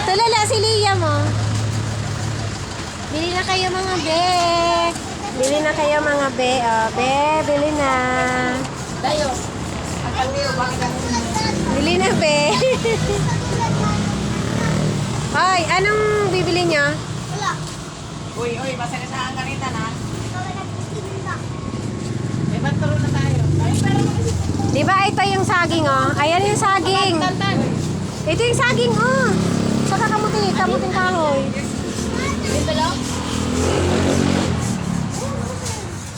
Tulala si Lia mo. Bili na kayo mga be. Bili na kayo mga be. Oh, be, bili na. Tayo. Ang kaliro, bakit ang Bili na be. Hoy, anong bibili niyo? Uy, masalisahan ka nita na. May bantaro na tayo. Di ba ito yung saging oh? Ayan yung saging. Tantan. Ito yung saging oh. Saka kamuting kahoy. Dito lang.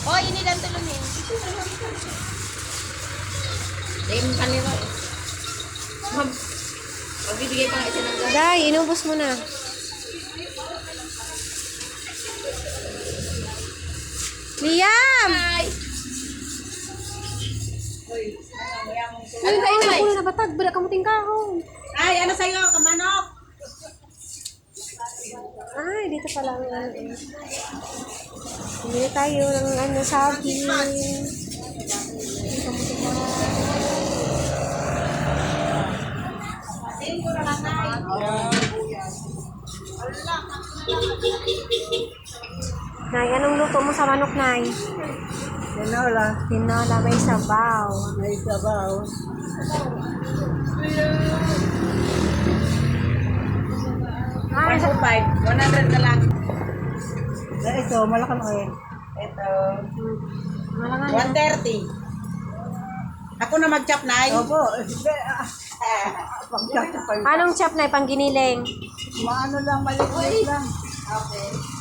Oh, ini dan tulunin. Dahil kanino eh. Magbibigay pa nga isa ng gano'n. Day, inubos mo na. Liam! Hi! Ano tayo na? Ano na batag? Bala kamuting kahoy. Ay, ano sa'yo? Kamanok! Ay, dito pala ang ano eh. Bumili tayo ng ano, saging. Nay, anong luto mo sa manok, Nay? Tinola. Tinola, may sabaw. May sabaw. Ay, 100 na lang. Ito, malakang eh. Ito. malangan. 130. Ako na mag-chop na. Opo. Anong chop, Nay? Pang giniling? Maano lang, maliit lang. Okay.